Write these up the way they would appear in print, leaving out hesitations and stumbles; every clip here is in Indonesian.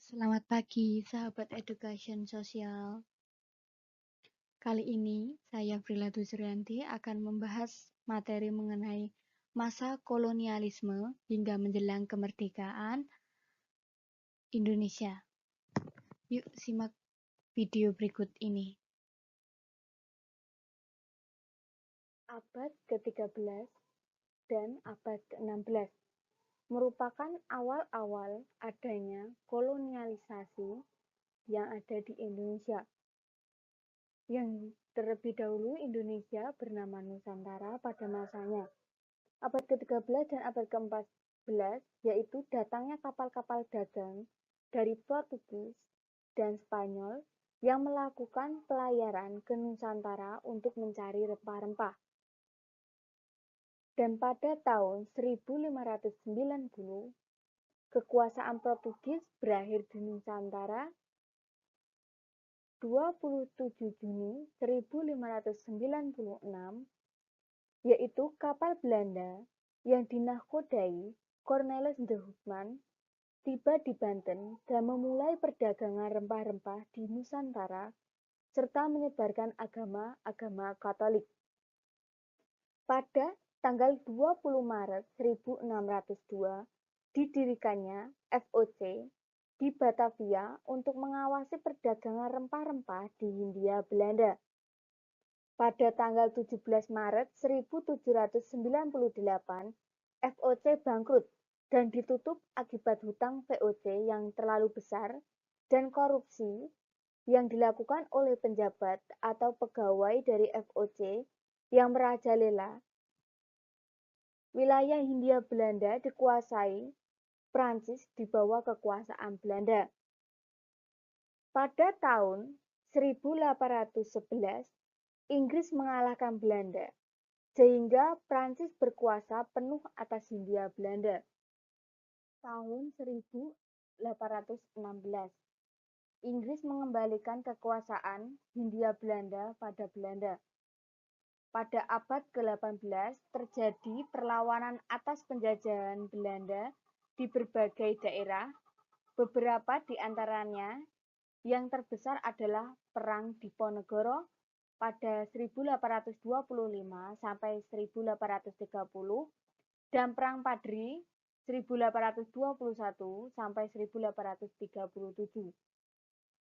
Selamat pagi, sahabat education sosial. Kali ini, saya Frila Dusrianti akan membahas materi mengenai masa kolonialisme hingga menjelang kemerdekaan Indonesia. Yuk, simak video berikut ini. Abad ke-13 dan abad ke-16 merupakan awal-awal adanya kolonialisasi yang ada di Indonesia. Yang terlebih dahulu Indonesia bernama Nusantara pada masanya. Abad ke-13 dan abad ke-14 yaitu datangnya kapal-kapal dagang dari Portugis dan Spanyol yang melakukan pelayaran ke Nusantara untuk mencari rempah-rempah. Dan pada tahun 1590, kekuasaan Portugis berakhir di Nusantara. 27 Juni 1596, yaitu kapal Belanda yang dinahkodai Cornelis de Houtman tiba di Banten dan memulai perdagangan rempah-rempah di Nusantara serta menyebarkan agama Katolik. Pada tanggal 20 Maret 1602, didirikannya VOC di Batavia untuk mengawasi perdagangan rempah-rempah di Hindia Belanda. Pada tanggal 17 Maret 1798, VOC bangkrut dan ditutup akibat hutang VOC yang terlalu besar dan korupsi yang dilakukan oleh penjabat atau pegawai dari VOC yang merajalela. Wilayah Hindia Belanda dikuasai Prancis di bawah kekuasaan Belanda. Pada tahun 1811, Inggris mengalahkan Belanda, sehingga Prancis berkuasa penuh atas Hindia Belanda. Tahun 1816, Inggris mengembalikan kekuasaan Hindia Belanda pada Belanda. Pada abad ke-18 terjadi perlawanan atas penjajahan Belanda di berbagai daerah, beberapa di antaranya yang terbesar adalah Perang Diponegoro pada 1825 sampai 1830 dan Perang Padri 1821 sampai 1837.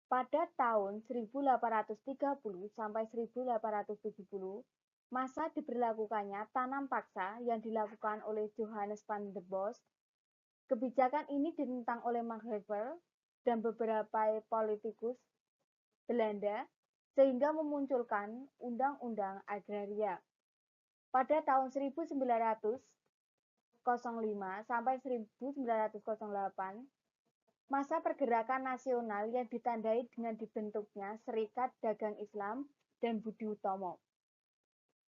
Pada tahun 1830 sampai 1870, masa diberlakukannya tanam paksa yang dilakukan oleh Johannes van der Bos. Kebijakan ini ditentang oleh Max Havelaar dan beberapa politikus Belanda sehingga memunculkan Undang-Undang Agraria. Pada tahun 1905 sampai 1908, masa pergerakan nasional yang ditandai dengan dibentuknya Serikat Dagang Islam dan Budi Utomo.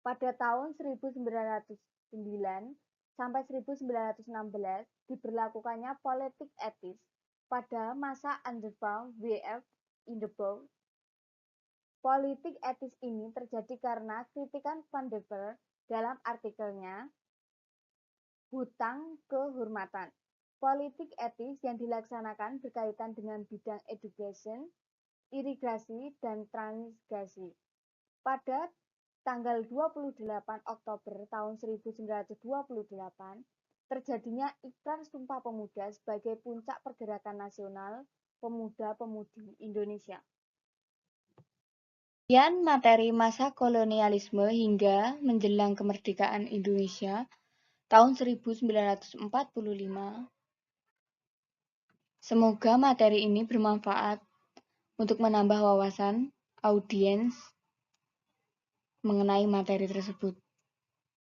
Pada tahun 1909 sampai 1916 diberlakukannya politik etis pada masa Andersbaum W.F. Inderburg. Politik etis ini terjadi karena kritikan Van der Veer dalam artikelnya Hutang Kehormatan. Politik etis yang dilaksanakan berkaitan dengan bidang education, irigasi, dan transmigrasi. Pada tanggal 28 Oktober tahun 1928, terjadinya Ikrar Sumpah Pemuda sebagai puncak pergerakan nasional pemuda-pemudi Indonesia. Sekian materi masa kolonialisme hingga menjelang kemerdekaan Indonesia tahun 1945. Semoga materi ini bermanfaat untuk menambah wawasan audiens mengenai materi tersebut.